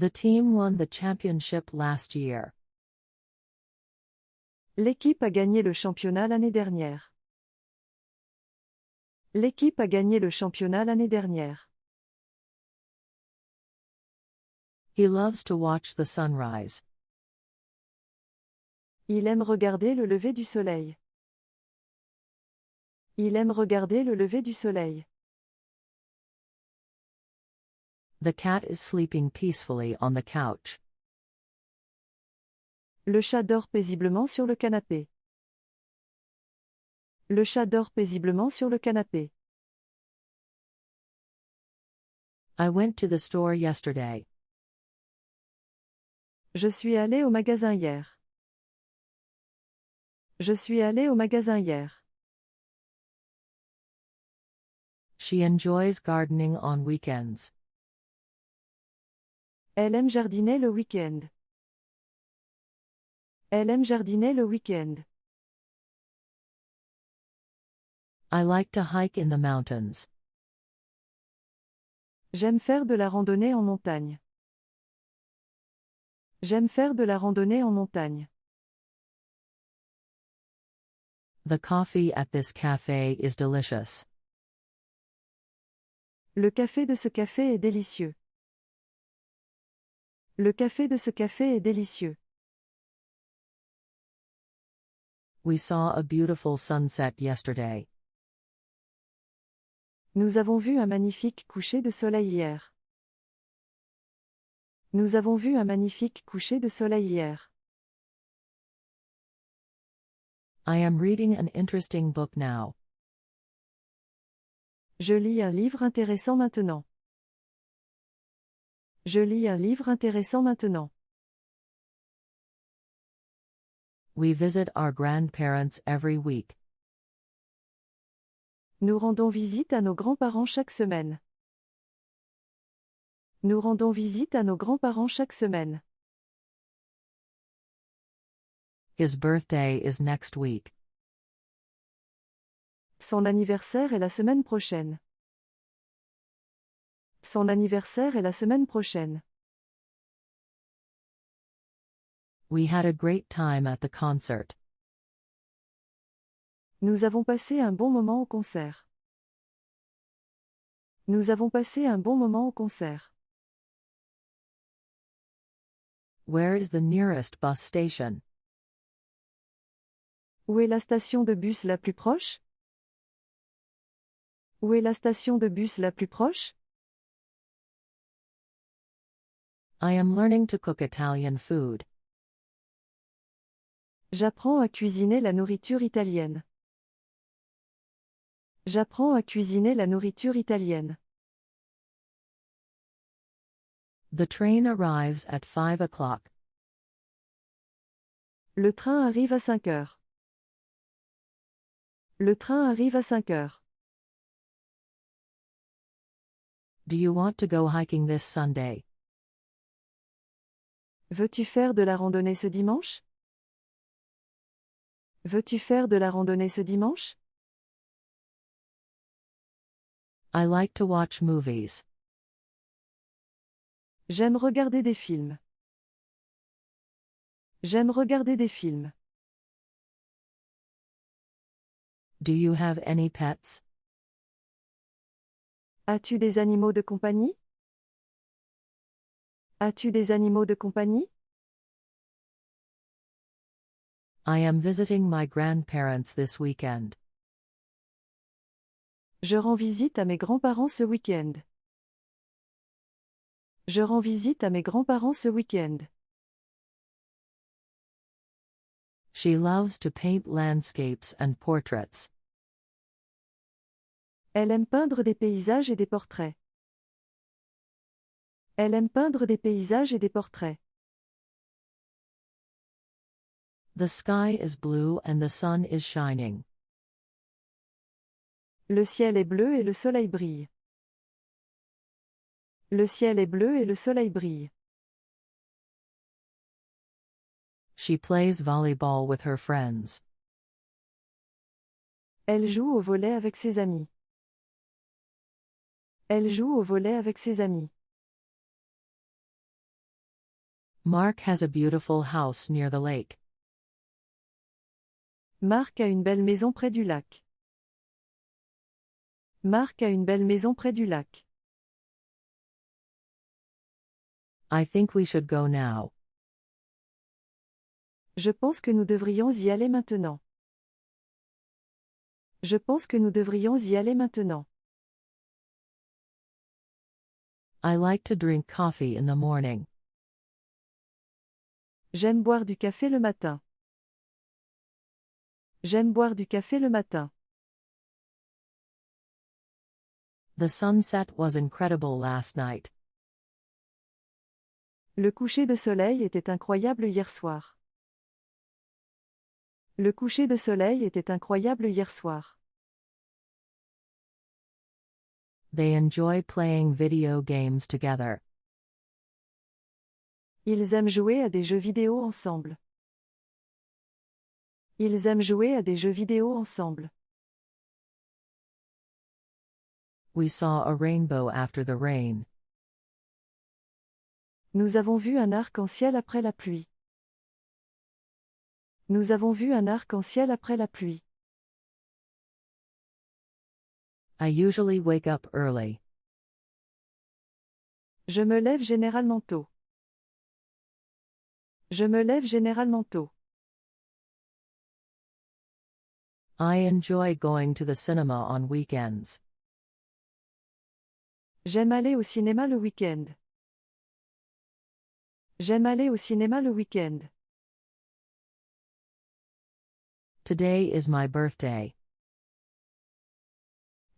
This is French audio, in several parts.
The team won the championship last year. L'équipe a gagné le championnat l'année dernière. L'équipe a gagné le championnat l'année dernière. He loves to watch the sunrise. Il aime regarder le lever du soleil. Il aime regarder le lever du soleil. The cat is sleeping peacefully on the couch. Le chat dort paisiblement sur le canapé. Le chat dort paisiblement sur le canapé. I went to the store yesterday. Je suis allé au magasin hier. Je suis allé au magasin hier. She enjoys gardening on weekends. Elle aime jardiner le week-end. Elle aime jardiner le week-end. I like to hike in the mountains. J'aime faire de la randonnée en montagne. J'aime faire de la randonnée en montagne. The coffee at this cafe is delicious. Le café de ce café est délicieux. Le café de ce café est délicieux. We saw a beautiful sunset yesterday. Nous avons vu un magnifique coucher de soleil hier. Nous avons vu un magnifique coucher de soleil hier. I am reading an interesting book now. Je lis un livre intéressant maintenant. Je lis un livre intéressant maintenant. We visit our grandparents every week. Nous rendons visite à nos grands-parents chaque semaine. Nous rendons visite à nos grands-parents chaque semaine. His birthday is next week. Son anniversaire est la semaine prochaine. Son anniversaire est la semaine prochaine. We had a great time at the concert. Nous avons passé un bon moment au concert. Nous avons passé un bon moment au concert. Where is the nearest bus station? Où est la station de bus la plus proche? Où est la station de bus la plus proche? I am learning to cook Italian food. J'apprends à cuisiner la nourriture italienne. J'apprends à cuisiner la nourriture italienne. The train arrives at 5 o'clock. Le train arrive à 5 heures. Le train arrive à 5 heures. Do you want to go hiking this Sunday? Veux-tu faire de la randonnée ce dimanche? Veux-tu faire de la randonnée ce dimanche? I like to watch movies. J'aime regarder des films. J'aime regarder des films. Do you have any pets? As-tu des animaux de compagnie? As-tu des animaux de compagnie? I am visiting my grandparents this weekend. Je rends visite à mes grands-parents ce week-end. Je rends visite à mes grands-parents ce week-end. She loves to paint landscapes and portraits. Elle aime peindre des paysages et des portraits. Elle aime peindre des paysages et des portraits. The sky is blue and the sun is shining. Le ciel est bleu et le soleil brille. Le ciel est bleu et le soleil brille. She plays volleyball with her friends. Elle joue au volley avec ses amis. Elle joue au volley avec ses amis. Mark has a beautiful house near the lake. Marc a une belle maison près du lac. Marc a une belle maison près du lac. I think we should go now. Je pense que nous devrions y aller maintenant. Je pense que nous devrions y aller maintenant. I like to drink coffee in the morning. J'aime boire du café le matin. J'aime boire du café le matin. The sunset was incredible last night. Le coucher de soleil était incroyable hier soir. Le coucher de soleil était incroyable hier soir. They enjoy playing video games together. Ils aiment jouer à des jeux vidéo ensemble. Ils aiment jouer à des jeux vidéo ensemble. We saw a rainbow after the rain. Nous avons vu un arc-en-ciel après la pluie. Nous avons vu un arc-en-ciel après la pluie. I usually wake up early. Je me lève généralement tôt. Je me lève généralement tôt. I enjoy going to the cinema on weekends. J'aime aller au cinéma le week-end. J'aime aller au cinéma le week-end. Today is my birthday.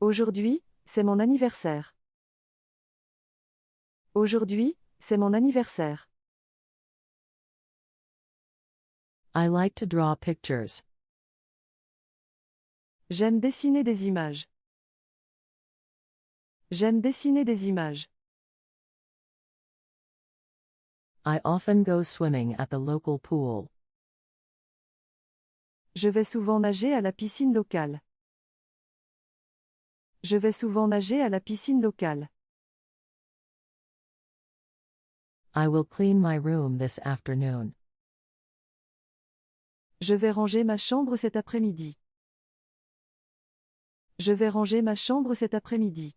Aujourd'hui, c'est mon anniversaire. Aujourd'hui, c'est mon anniversaire. I like to draw pictures. J'aime dessiner des images. J'aime dessiner des images. I often go swimming at the local pool. Je vais souvent nager à la piscine locale. Je vais souvent nager à la piscine locale. I will clean my room this afternoon. Je vais ranger ma chambre cet après-midi. Je vais ranger ma chambre cet après-midi.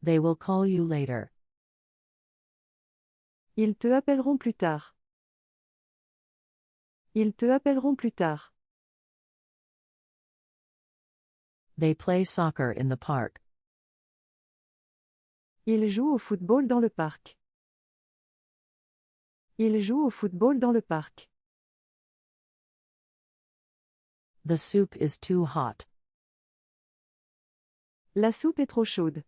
They will call you later. Ils te appelleront plus tard. Ils te appelleront plus tard. They play soccer in the park. Ils jouent au football dans le parc. Ils jouent au football dans le parc. The soup is too hot. La soupe est trop chaude.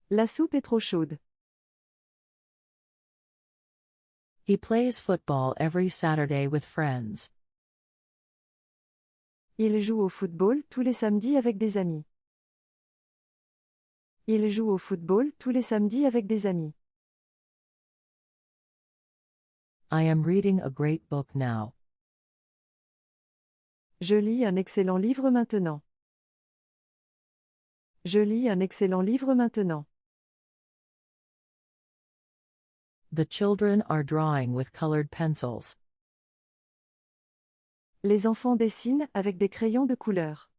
La soupe est trop chaude. He plays football every Saturday with friends. Il joue au football tous les samedis avec des amis. Il joue au football tous les samedis avec des amis. I am reading a great book now. Je lis un excellent livre maintenant. Je lis un excellent livre maintenant. The children are drawing with colored pencils. Les enfants dessinent avec des crayons de couleur.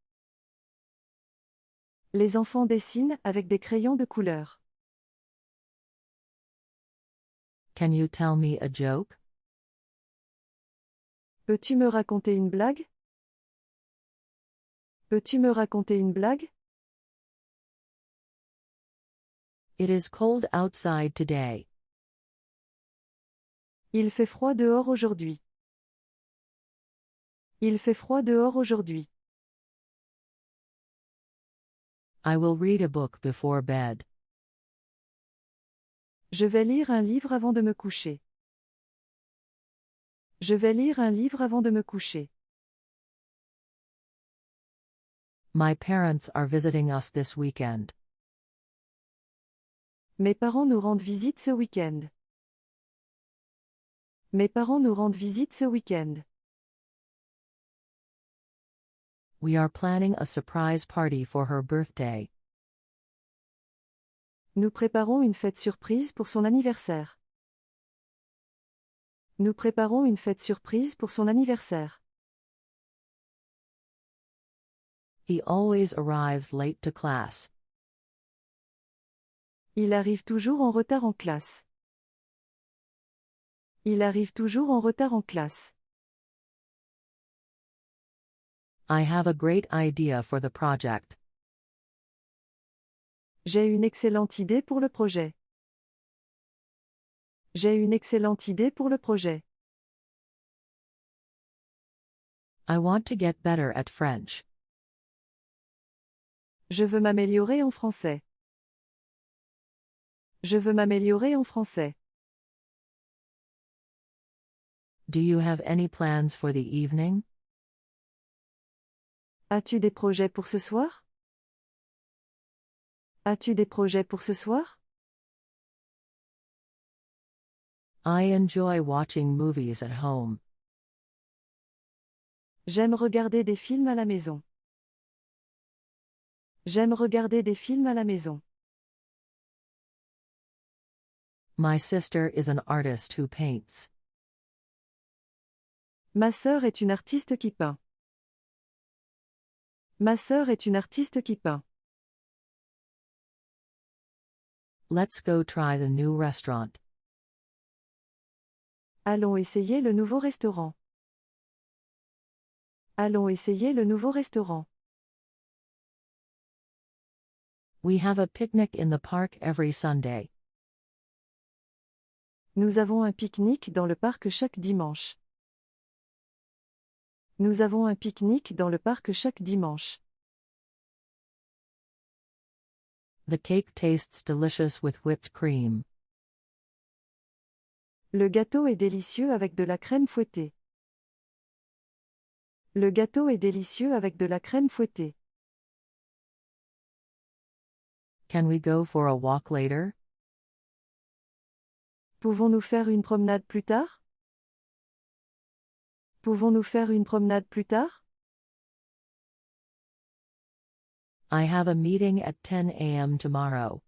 Les enfants dessinent avec des crayons de couleur. Can you tell me a joke? Peux-tu me raconter une blague? Peux-tu me raconter une blague? It is cold outside today. Il fait froid dehors aujourd'hui. Il fait froid dehors aujourd'hui. I will read a book before bed. Je vais lire un livre avant de me coucher. Je vais lire un livre avant de me coucher. My parents are visiting us this weekend. Mes parents nous rendent visite ce week-end. Mes parents nous rendent visite ce week-end. We are planning a surprise party for her birthday. Nous préparons une fête surprise pour son anniversaire. Nous préparons une fête surprise pour son anniversaire. He always arrives late to class. Il arrive toujours en retard en classe. Il arrive toujours en retard en classe. I have a great idea for the project. J'ai une excellente idée pour le projet. J'ai une excellente idée pour le projet. I want to get better at French. Je veux m'améliorer en français. Je veux m'améliorer en français. Do you have any plans for the evening? As-tu des projets pour ce soir? As-tu des projets pour ce soir? I enjoy watching movies at home. J'aime regarder des films à la maison. J'aime regarder des films à la maison. My sister is an artist who paints. Ma sœur est une artiste qui peint. Ma sœur est une artiste qui peint. Let's go try the new restaurant. Allons essayer le nouveau restaurant. Allons essayer le nouveau restaurant. We have a picnic in the park every Sunday. Nous avons un pique-nique dans le parc chaque dimanche. Nous avons un pique-nique dans le parc chaque dimanche. The cake tastes delicious with whipped cream. Le gâteau est délicieux avec de la crème fouettée. Le gâteau est délicieux avec de la crème fouettée. Can we go for a walk later? Pouvons-nous faire une promenade plus tard? Pouvons-nous faire une promenade plus tard? I have a meeting at 10 a.m. tomorrow.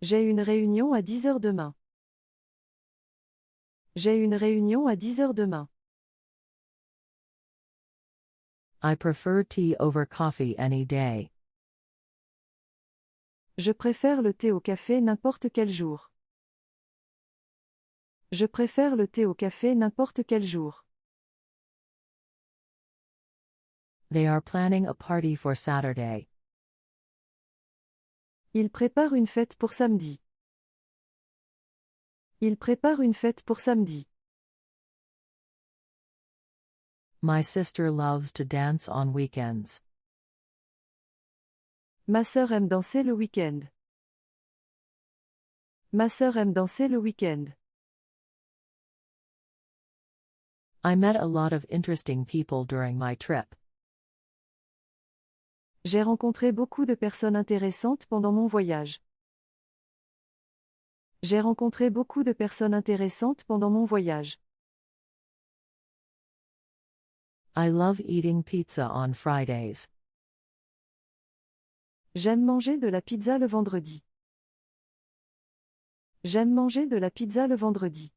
J'ai une réunion à 10 heures demain. J'ai une réunion à 10 heures demain. I prefer tea over coffee any day. Je préfère le thé au café n'importe quel jour. Je préfère le thé au café n'importe quel jour. They are planning a party for Saturday. Il prépare une fête pour samedi. Il prépare une fête pour samedi. My sister loves to dance on weekends. Ma sœur aime danser le week-end. Ma sœur aime danser le week-end. I met a lot of interesting people during my trip. J'ai rencontré beaucoup de personnes intéressantes pendant mon voyage. J'ai rencontré beaucoup de personnes intéressantes pendant mon voyage. I love eating pizza on Fridays. J'aime manger de la pizza le vendredi. J'aime manger de la pizza le vendredi.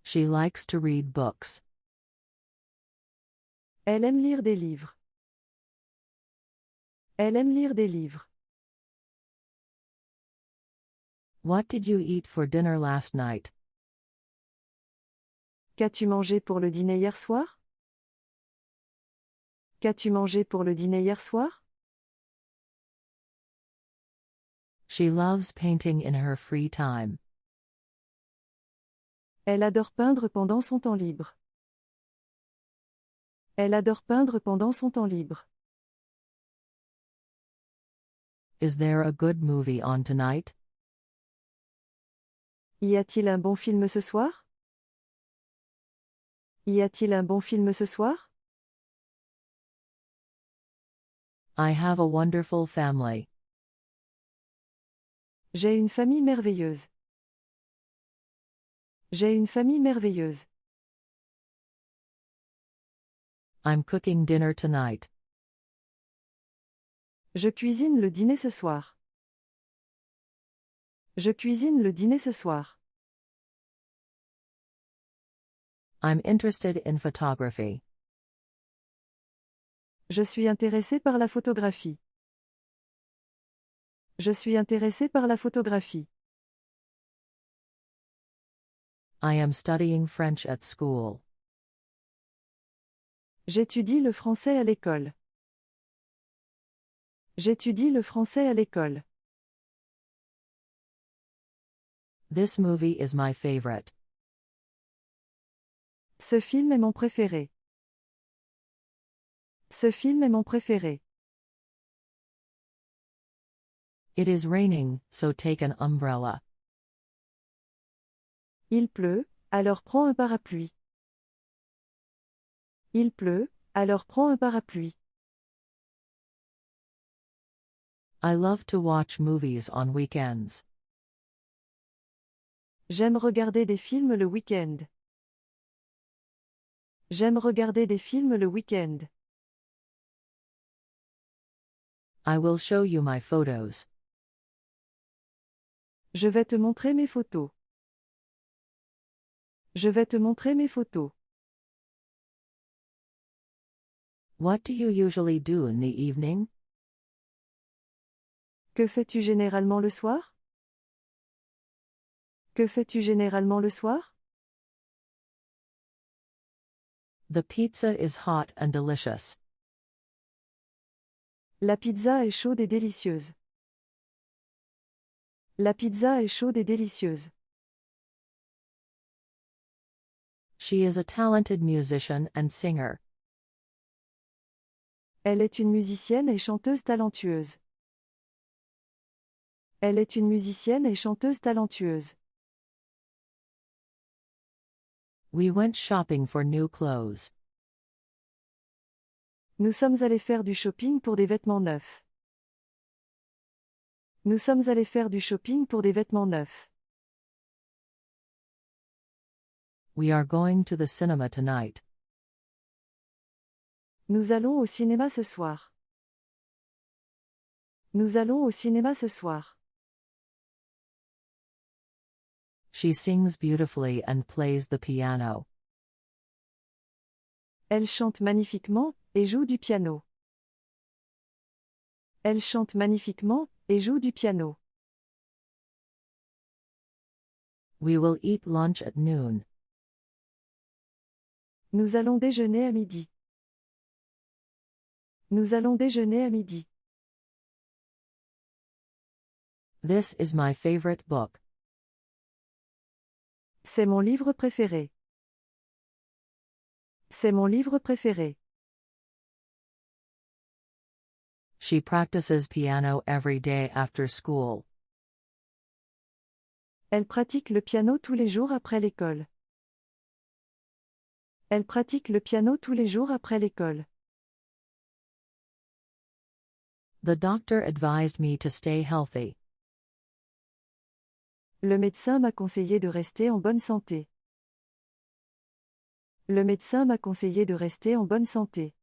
She likes to read books. Elle aime lire des livres. Elle aime lire des livres. What did you eat for dinner last night? Qu'as-tu mangé pour le dîner hier soir? Qu'as-tu mangé pour le dîner hier soir? She loves painting in her free time. Elle adore peindre pendant son temps libre. Elle adore peindre pendant son temps libre. Is there a good movie on tonight? Y a-t-il un bon film ce soir? Y a-t-il un bon film ce soir? I have a wonderful family. J'ai une famille merveilleuse. J'ai une famille merveilleuse. I'm cooking dinner tonight. Je cuisine le dîner ce soir. Je cuisine le dîner ce soir. I'm interested in photography. Je suis intéressé par la photographie. Je suis intéressé par la photographie. I am studying French at school. J'étudie le français à l'école. J'étudie le français à l'école. This movie is my favorite. Ce film est mon préféré. Ce film est mon préféré. It is raining, so take an umbrella. Il pleut, alors prends un parapluie. Il pleut, alors prends un parapluie. I love to watch movies on weekends. J'aime regarder des films le week-end. J'aime regarder des films le week-end. I will show you my photos. Je vais te montrer mes photos. Je vais te montrer mes photos. What do you usually do in the evening? Que fais-tu généralement le soir? Que fais-tu généralement le soir? The pizza is hot and delicious. La pizza est chaude et délicieuse. La pizza est chaude et délicieuse. She is a talented musician and singer. Elle est une musicienne et chanteuse talentueuse. Elle est une musicienne et chanteuse talentueuse. We went shopping for new clothes. Nous sommes allés faire du shopping pour des vêtements neufs. Nous sommes allés faire du shopping pour des vêtements neufs. We are going to the cinema tonight. Nous allons au cinéma ce soir. Nous allons au cinéma ce soir. She sings beautifully and plays the piano. Elle chante magnifiquement, et joue du piano. Elle chante magnifiquement, et joue du piano. We will eat lunch at noon. Nous allons déjeuner à midi. Nous allons déjeuner à midi. This is my favorite book. C'est mon livre préféré. C'est mon livre préféré. She practices piano every day after school. Elle pratique le piano tous les jours après l'école. Elle pratique le piano tous les jours après l'école. The doctor advised me to stay healthy. Le médecin m'a conseillé de rester en bonne santé. Le médecin m'a conseillé de rester en bonne santé.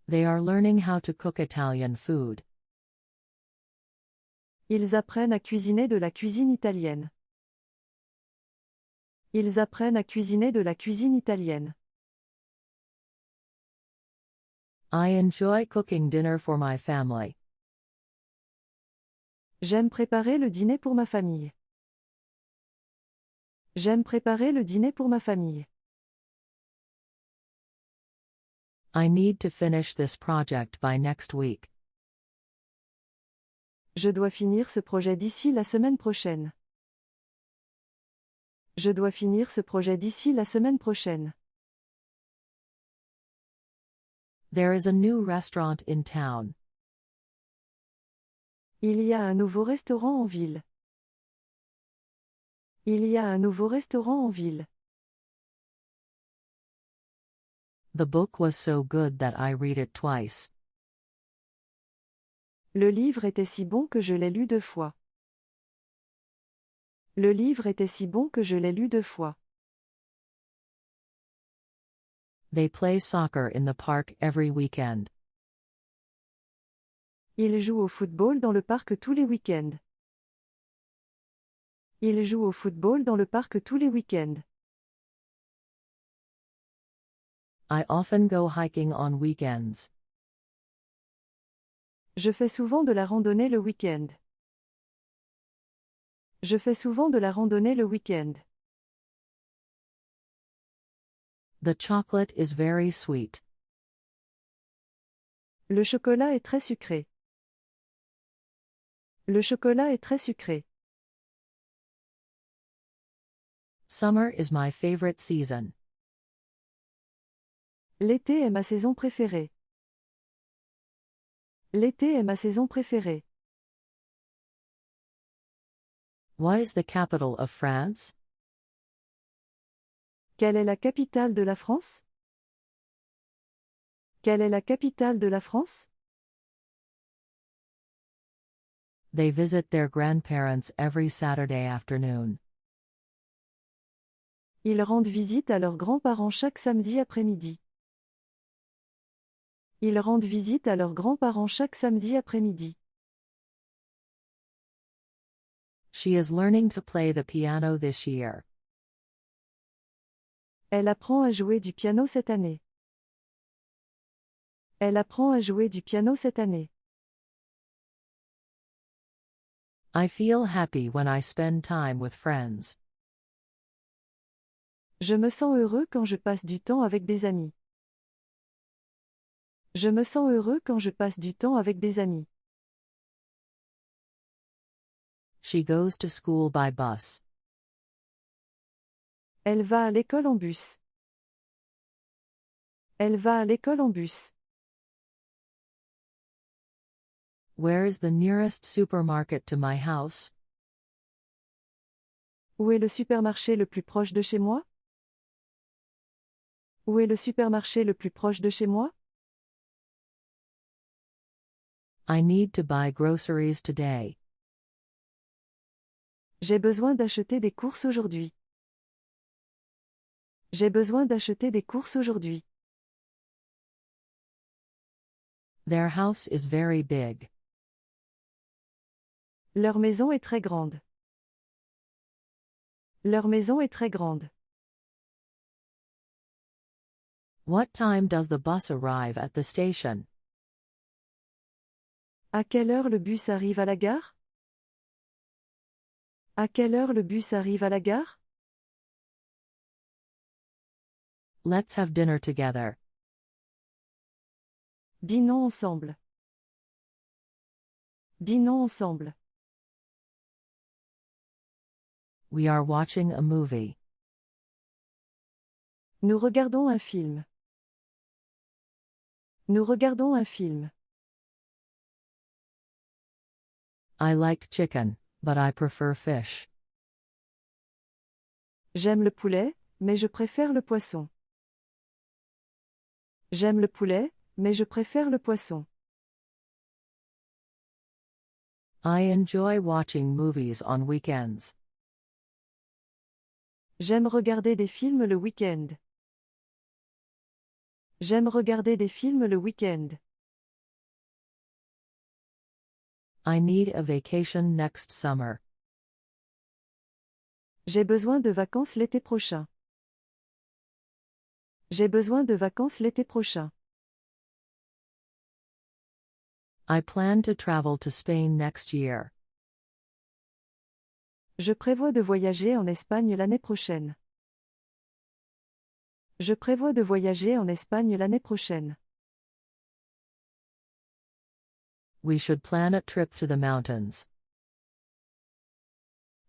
They are learning how to cook Italian food. Ils apprennent à cuisiner de la cuisine italienne. Ils apprennent à cuisiner de la cuisine italienne. I enjoy cooking dinner for my family. J'aime préparer le dîner pour ma famille. J'aime préparer le dîner pour ma famille. I need to finish this project by next week. Je dois finir ce projet d'ici la semaine prochaine. Je dois finir ce projet d'ici la semaine prochaine. There is a new restaurant in town. Il y a un nouveau restaurant en ville. Il y a un nouveau restaurant en ville. The book was so good that I read it twice. Le livre était si bon que je l'ai lu 2 fois. Le livre était si bon que je l'ai lu 2 fois. They play soccer in the park every weekend. Il joue au football dans le parc tous les week-ends. Il joue au football dans le parc tous les week-ends. I often go hiking on weekends. Je fais souvent de la randonnée le week-end. Je fais souvent de la randonnée le week-end. The chocolate is very sweet. Le chocolat est très sucré. Le chocolat est très sucré. Summer is my favorite season. L'été est ma saison préférée. L'été est ma saison préférée. What is the capital of France? Quelle est la capitale de la France? Quelle est la capitale de la France? They visit their grandparents every Saturday afternoon. Ils rendent visite à leurs grands-parents chaque samedi après-midi. Ils rendent visite à leurs grands-parents chaque samedi après-midi. She is learning to play the piano this year. Elle apprend à jouer du piano cette année. Elle apprend à jouer du piano cette année. I feel happy when I spend time with friends. Je me sens heureux quand je passe du temps avec des amis. Je me sens heureux quand je passe du temps avec des amis. She goes to school by bus. Elle va à l'école en bus. Elle va à l'école en bus. Where is the nearest supermarket to my house? Où est le supermarché le plus proche de chez moi? Où est le supermarché le plus proche de chez moi? I need to buy groceries today. J'ai besoin d'acheter des courses aujourd'hui. J'ai besoin d'acheter des courses aujourd'hui. Their house is very big. Leur maison est très grande. Leur maison est très grande. What time does the bus arrive at the station? À quelle heure le bus arrive à la gare? À quelle heure le bus arrive à la gare? Let's have dinner together. Dînons ensemble. Dînons ensemble. We are watching a movie. Nous regardons un film. Nous regardons un film. I like chicken, but I prefer fish. J'aime le poulet, mais je préfère le poisson. J'aime le poulet, mais je préfère le poisson. I enjoy watching movies on weekends. J'aime regarder des films le week-end. J'aime regarder des films le week-end. I need a vacation next summer. J'ai besoin de vacances l'été prochain. J'ai besoin de vacances l'été prochain. I plan to travel to Spain next year. Je prévois de voyager en Espagne l'année prochaine. Je prévois de voyager en Espagne l'année prochaine. We should plan a trip to the mountains.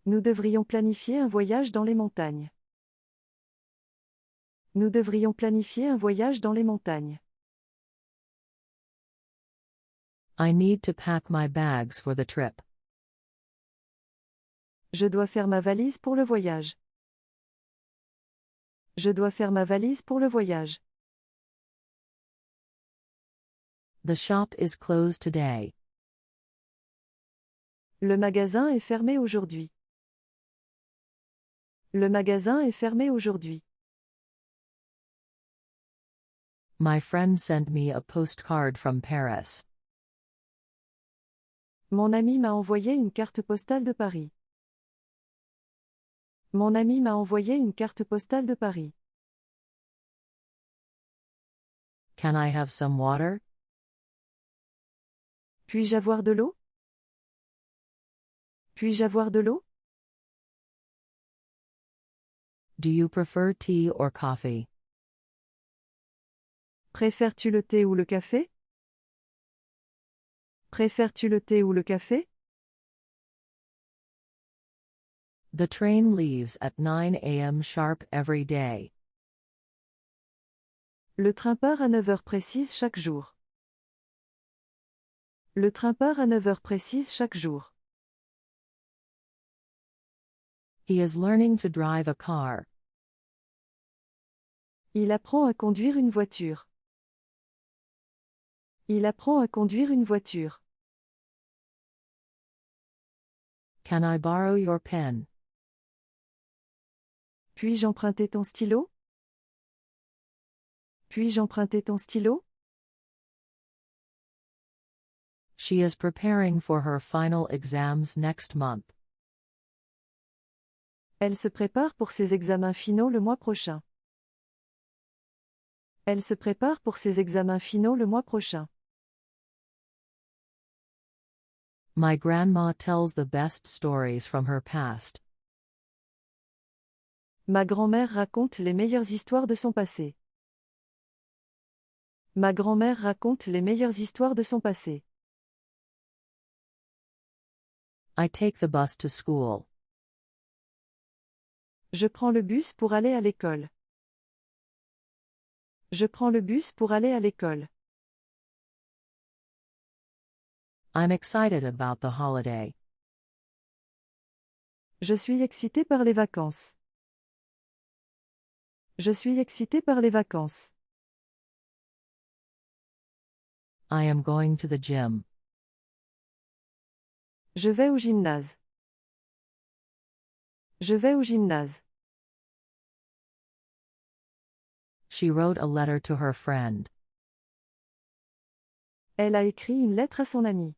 Nous devrions planifier un voyage dans les montagnes. Nous devrions planifier un voyage dans les montagnes. I need to pack my bags for the trip. Je dois faire ma valise pour le voyage. Je dois faire ma valise pour le voyage. The shop is closed today. Le magasin est fermé aujourd'hui. Le magasin est fermé aujourd'hui. My friend sent me a postcard from Paris. Mon ami m'a envoyé une carte postale de Paris. Mon ami m'a envoyé une carte postale de Paris. Can I have some water? Puis-je avoir de l'eau? Puis-je avoir de l'eau? Do you prefer tea or coffee? Préfères-tu le thé ou le café? Préfères-tu le thé ou le café? The train leaves at 9 a.m. sharp every day. Le train part à 9 heures précises chaque jour. Le train part à 9 heures précises chaque jour. He is learning to drive a car. Il apprend à conduire une voiture. Il apprend à conduire une voiture. Can I borrow your pen? Puis-je emprunter ton stylo? Puis-je emprunter ton stylo? She is preparing for her final exams next month. Elle se prépare pour ses examens finaux le mois prochain. Elle se prépare pour ses examens finaux le mois prochain. My grandma tells the best stories from her past. Ma grand-mère raconte les meilleures histoires de son passé. Ma grand-mère raconte les meilleures histoires de son passé. I take the bus to school. Je prends le bus pour aller à l'école. Je prends le bus pour aller à l'école. I'm excited about the holiday. Je suis excité par les vacances. Je suis excité par les vacances. I am going to the gym. Je vais au gymnase. Je vais au gymnase. She wrote a letter to her friend. Elle a écrit une lettre à son ami.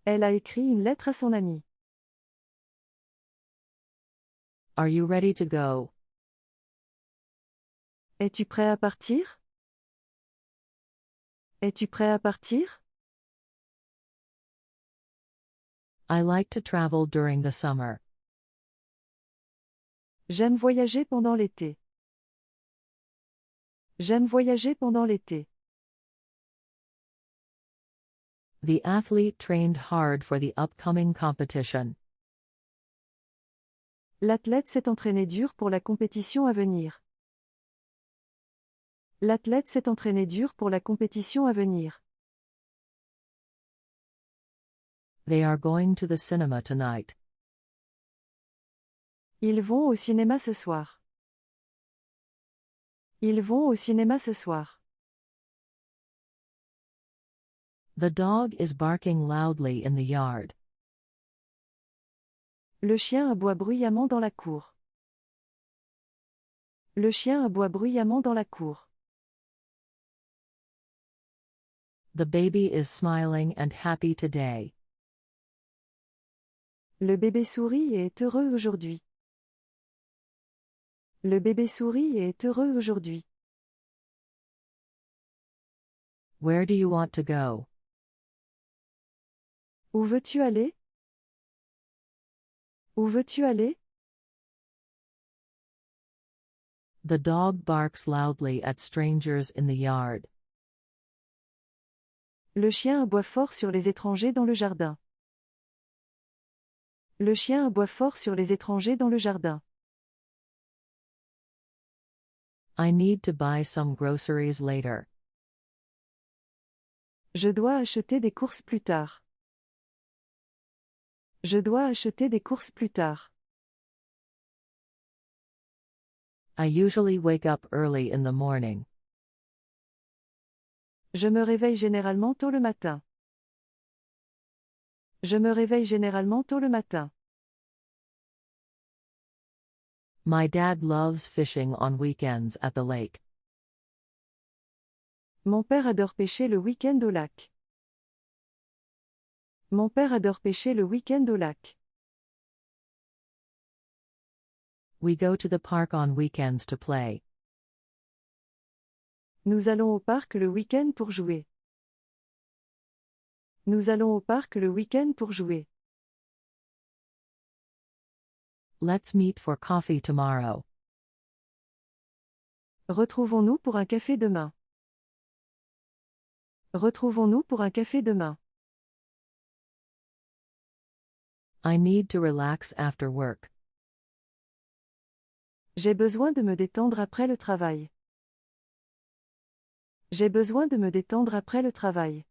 Elle a écrit une lettre à son ami. Are you ready to go? Es-tu prêt à partir? Es-tu prêt à partir? I like to travel during the summer. J'aime voyager pendant l'été. J'aime voyager pendant l'été. The athlete trained hard for the upcoming competition. L'athlète s'est entraîné dur pour la compétition à venir. L'athlète s'est entraîné dur pour la compétition à venir. They are going to the cinema tonight. Ils vont au cinéma ce soir. Ils vont au cinéma ce soir. The dog is barking loudly in the yard. Le chien aboie bruyamment dans la cour. Le chien aboie bruyamment dans la cour. The baby is smiling and happy today. Le bébé sourit et est heureux aujourd'hui. Le bébé sourit et est heureux aujourd'hui. Where do you want to go? Où veux-tu aller? Où veux-tu aller? The dog barks loudly at strangers in the yard. Le chien aboie fort sur les étrangers dans le jardin. Le chien aboie fort sur les étrangers dans le jardin. I need to buy some groceries later. Je dois acheter des courses plus tard. Je dois acheter des courses plus tard. I usually wake up early in the morning. Je me réveille généralement tôt le matin. Je me réveille généralement tôt le matin. My dad loves fishing on weekends at the lake. Mon père adore pêcher le week-end au lac. Mon père adore pêcher le week-end au lac. We go to the park on weekends to play. Nous allons au parc le week-end pour jouer. Nous allons au parc le week-end pour jouer. Let's meet for coffee tomorrow. Retrouvons-nous pour un café demain. Retrouvons-nous pour un café demain. I need to relax after work. J'ai besoin de me détendre après le travail. J'ai besoin de me détendre après le travail.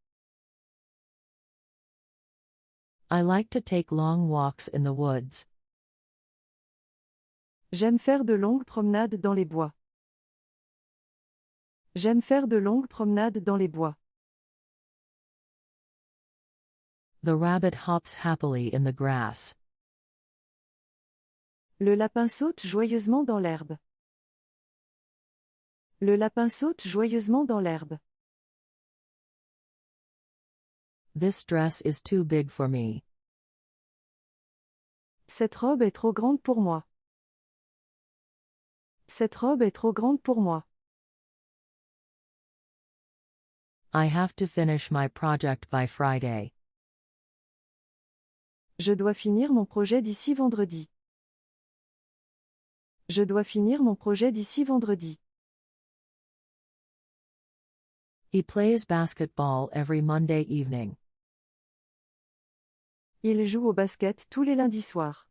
I like to take long walks in the woods. J'aime faire de longues promenades dans les bois. J'aime faire de longues promenades dans les bois. The rabbit hops happily in the grass. Le lapin saute joyeusement dans l'herbe. Le lapin saute joyeusement dans l'herbe. This dress is too big for me. Cette robe est trop grande pour moi. Cette robe est trop grande pour moi. I have to finish my project by Friday. Je dois finir mon projet d'ici vendredi. Je dois finir mon projet d'ici vendredi. He plays basketball every Monday evening. Il joue au basket tous les lundis soirs.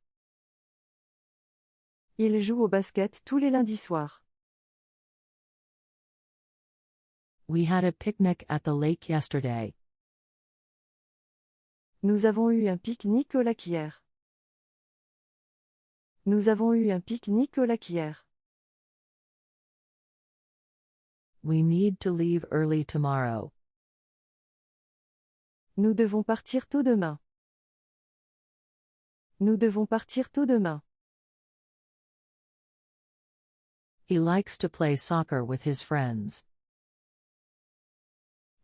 Il joue au basket tous les lundis soirs. We had a picnic at the lake yesterday. Nous avons eu un pique-nique au lac hier. Nous avons eu un pique-nique au lac hier. We need to leave early tomorrow. Nous devons partir tôt demain. Nous devons partir tôt demain. He likes to play soccer with his friends.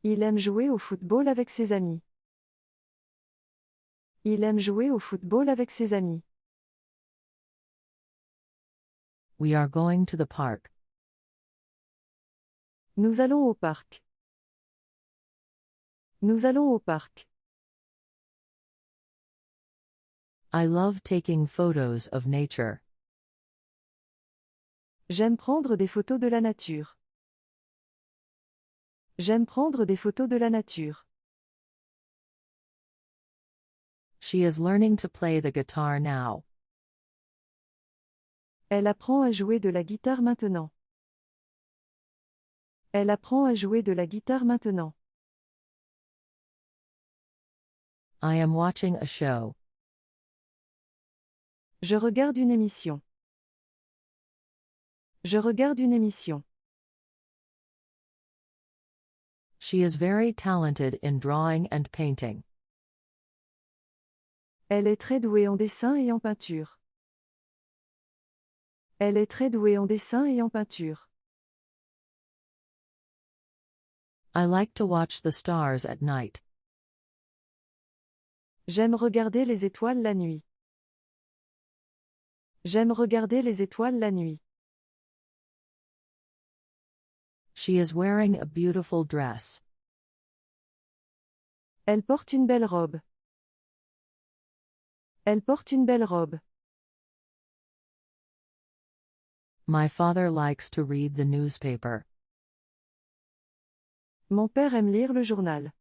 Il aime jouer au football avec ses amis. Il aime jouer au football avec ses amis. We are going to the park. Nous allons au parc. Nous allons au parc. I love taking photos of nature. J'aime prendre des photos de la nature. J'aime prendre des photos de la nature. She is learning to play the guitar now. Elle apprend à jouer de la guitare maintenant. Elle apprend à jouer de la guitare maintenant. I am watching a show. Je regarde une émission. Je regarde une émission. She is very talented in drawing and painting. Elle est très douée en dessin et en peinture. Elle est très douée en dessin et en peinture. I like to watch the stars at night. J'aime regarder les étoiles la nuit. J'aime regarder les étoiles la nuit. She is wearing a beautiful dress. Elle porte une belle robe. Elle porte une belle robe. My father likes to read the newspaper. Mon père aime lire le journal.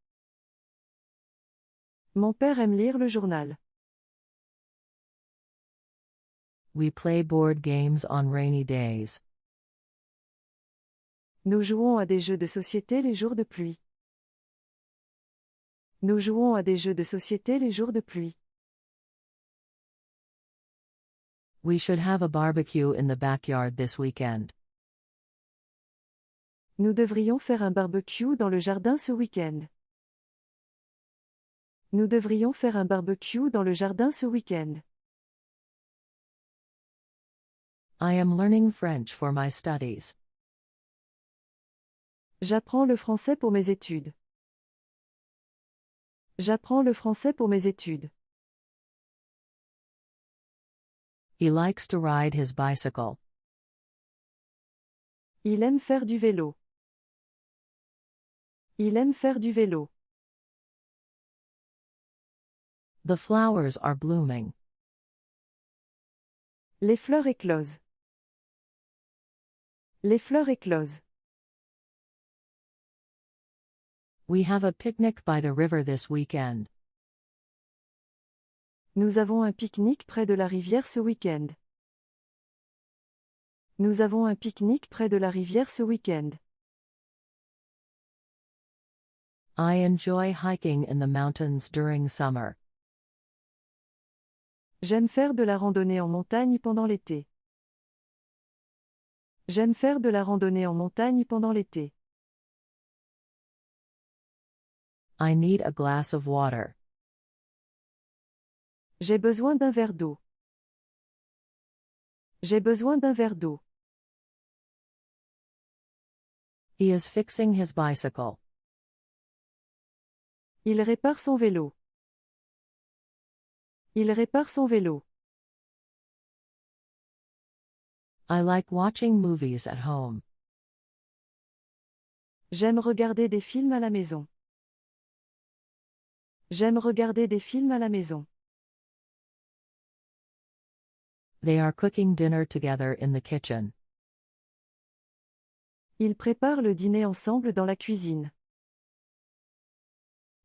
Mon père aime lire le journal. We play board games on rainy days. Nous jouons à des jeux de société les jours de pluie. Nous jouons à des jeux de société les jours de pluie. We should have a barbecue in the backyard this weekend. Nous devrions faire un barbecue dans le jardin ce week-end. Nous devrions faire un barbecue dans le jardin ce week-end. I am learning French for my studies. J'apprends le français pour mes études. J'apprends le français pour mes études. He likes to ride his bicycle. Il aime faire du vélo. Il aime faire du vélo. The flowers are blooming. Les fleurs éclosent. Les fleurs éclosent. We have a picnic by the river this weekend. Nous avons un pique-nique près de la rivière ce week-end. Nous avons un pique-nique près de la rivière ce week-end. I enjoy hiking in the mountains during summer. J'aime faire de la randonnée en montagne pendant l'été. J'aime faire de la randonnée en montagne pendant l'été. I need a glass of water. J'ai besoin d'un verre d'eau. J'ai besoin d'un verre d'eau. He is fixing his bicycle. Il répare son vélo. Il répare son vélo. I like watching movies at home. J'aime regarder des films à la maison. J'aime regarder des films à la maison. They are cooking dinner together in the kitchen. Ils préparent le dîner ensemble dans la cuisine.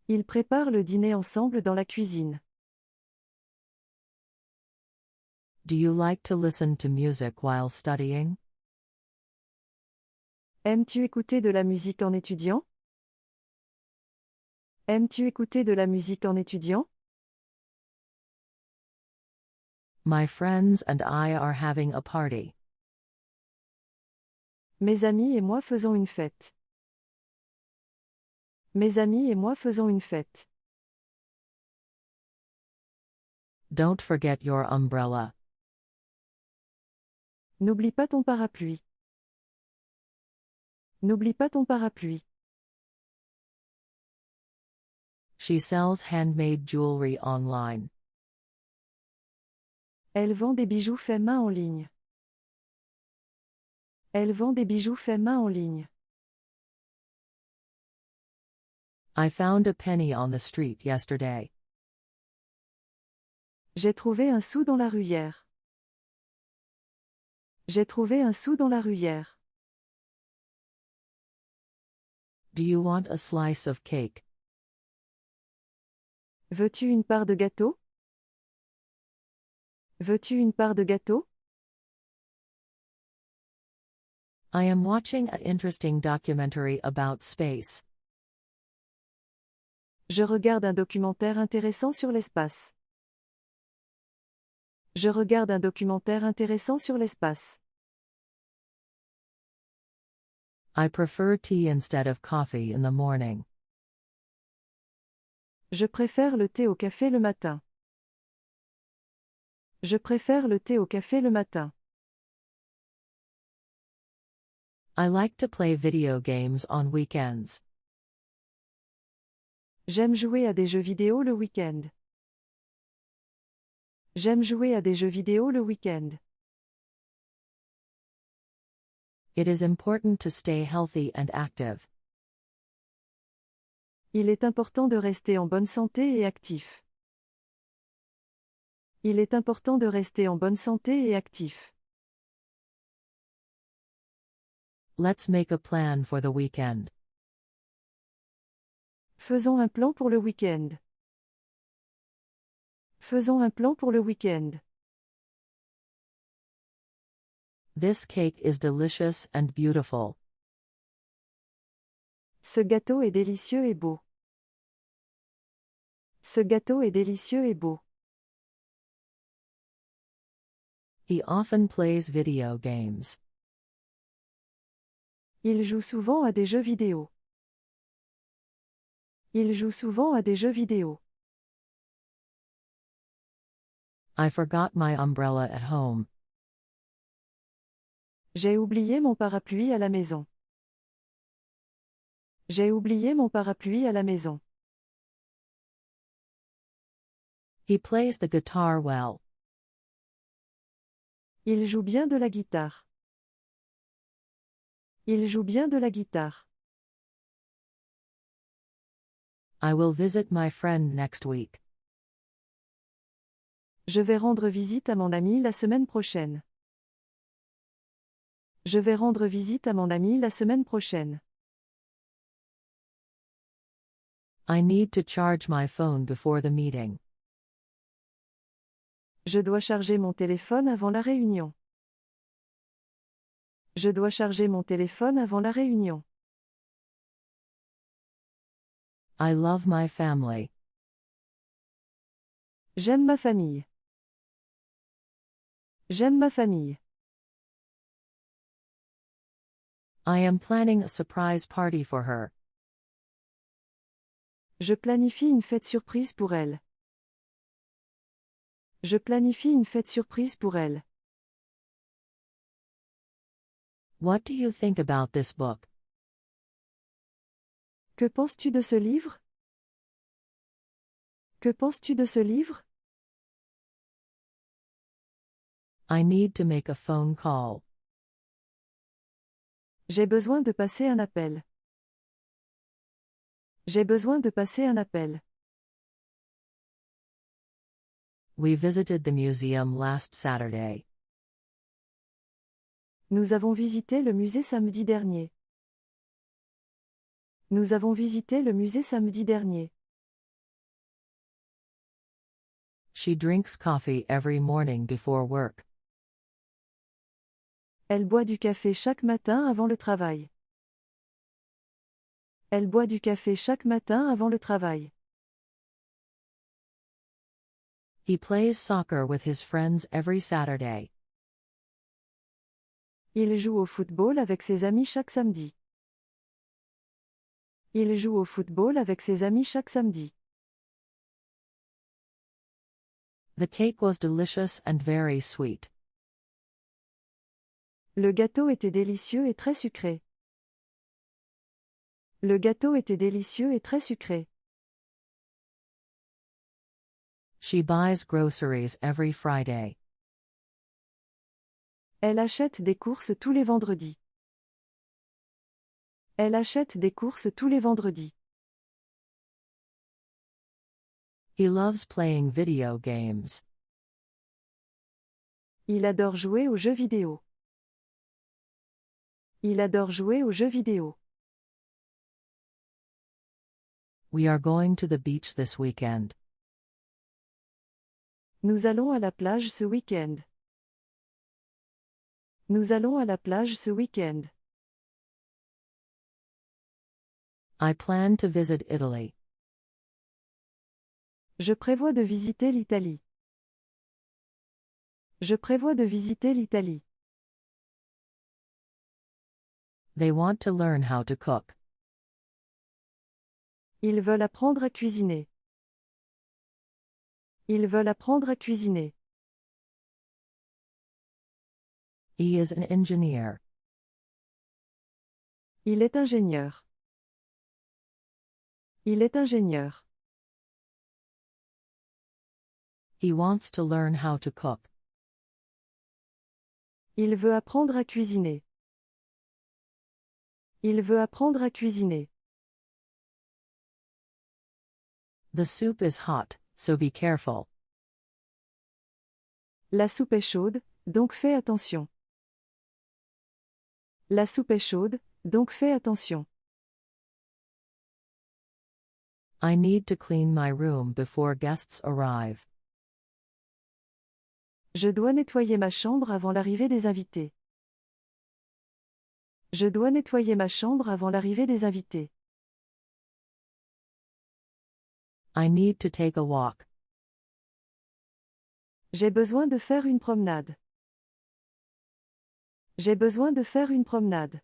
Ils préparent le dîner ensemble dans la cuisine. Do you like to listen to music while studying? Aimes-tu écouter de la musique en étudiant? Aimes-tu écouter de la musique en étudiant? My friends and I are having a party. Mes amis et moi faisons une fête. Mes amis et moi faisons une fête. Don't forget your umbrella. N'oublie pas ton parapluie. N'oublie pas ton parapluie. She sells handmade jewelry online. Elle vend des bijoux faits main en ligne. Elle vend des bijoux faits main en ligne. I found a penny on the street yesterday. J'ai trouvé un sou dans la rue hier. J'ai trouvé un sou dans la rue hier. Do you want a slice of cake? Veux-tu une part de gâteau? Veux-tu une part de gâteau? I am watching an interesting documentary about space. Je regarde un documentaire intéressant sur l'espace. Je regarde un documentaire intéressant sur l'espace. I prefer tea instead of coffee in the morning. Je préfère le thé au café le matin. Je préfère le thé au café le matin. I like to play video games on weekends. J'aime jouer à des jeux vidéo le week-end. J'aime jouer à des jeux vidéo le week-end. It is important to stay healthy and active. Il est important de rester en bonne santé et actif. Il est important de rester en bonne santé et actif. Let's make a plan for the weekend. Faisons un plan pour le week-end. Faisons un plan pour le week-end. This cake is delicious and beautiful. Ce gâteau est délicieux et beau. Ce gâteau est délicieux et beau. He often plays video games. Il joue souvent à des jeux vidéo. Il joue souvent à des jeux vidéo. I forgot my umbrella at home. J'ai oublié mon parapluie à la maison. J'ai oublié mon parapluie à la maison. He plays the guitar well. Il joue bien de la guitare. Il joue bien de la guitare. I will visit my friend next week. Je vais rendre visite à mon ami la semaine prochaine. Je vais rendre visite à mon ami la semaine prochaine. I need to charge my phone before the meeting. Je dois charger mon téléphone avant la réunion. Je dois charger mon téléphone avant la réunion. I love my family. J'aime ma famille. J'aime ma famille. I am planning a surprise party for her. Je planifie une fête surprise pour elle. Je planifie une fête surprise pour elle. What do you think about this book? Que penses-tu de ce livre? Que penses-tu de ce livre? I need to make a phone call. J'ai besoin de passer un appel. J'ai besoin de passer un appel. We visited the museum last Saturday. Nous avons visité le musée samedi dernier. Nous avons visité le musée samedi dernier. She drinks coffee every morning before work. Elle boit du café chaque matin avant le travail. Elle boit du café chaque matin avant le travail. He plays soccer with his friends every Saturday. Il joue au football avec ses amis chaque samedi. Il joue au football avec ses amis chaque samedi. The cake was delicious and very sweet. Le gâteau était délicieux et très sucré. Le gâteau était délicieux et très sucré. She buys groceries every Friday. Elle achète des courses tous les vendredis. Elle achète des courses tous les vendredis. He loves playing video games. Il adore jouer aux jeux vidéo. Il adore jouer aux jeux vidéo. We are going to the beach this weekend. Nous allons à la plage ce week-end. Nous allons à la plage ce week-end. I plan to visit Italy. Je prévois de visiter l'Italie. Je prévois de visiter l'Italie. They want to learn how to cook. Ils veulent apprendre à cuisiner. Ils veulent apprendre à cuisiner. He is an engineer. Il est ingénieur. Il est ingénieur. He wants to learn how to cook. Il veut apprendre à cuisiner. Il veut apprendre à cuisiner. The soup is hot, so be careful. La soupe est chaude, donc fais attention. La soupe est chaude, donc fais attention. I need to clean my room before guests arrive. Je dois nettoyer ma chambre avant l'arrivée des invités. Je dois nettoyer ma chambre avant l'arrivée des invités. I need to take a walk. J'ai besoin de faire une promenade. J'ai besoin de faire une promenade.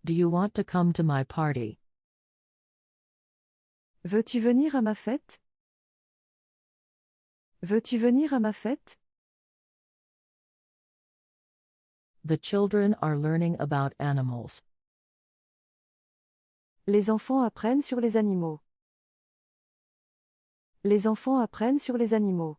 Do you want to come to my party? Veux-tu venir à ma fête? Veux-tu venir à ma fête? The children are learning about animals. Les enfants apprennent sur les animaux. Les enfants apprennent sur les animaux.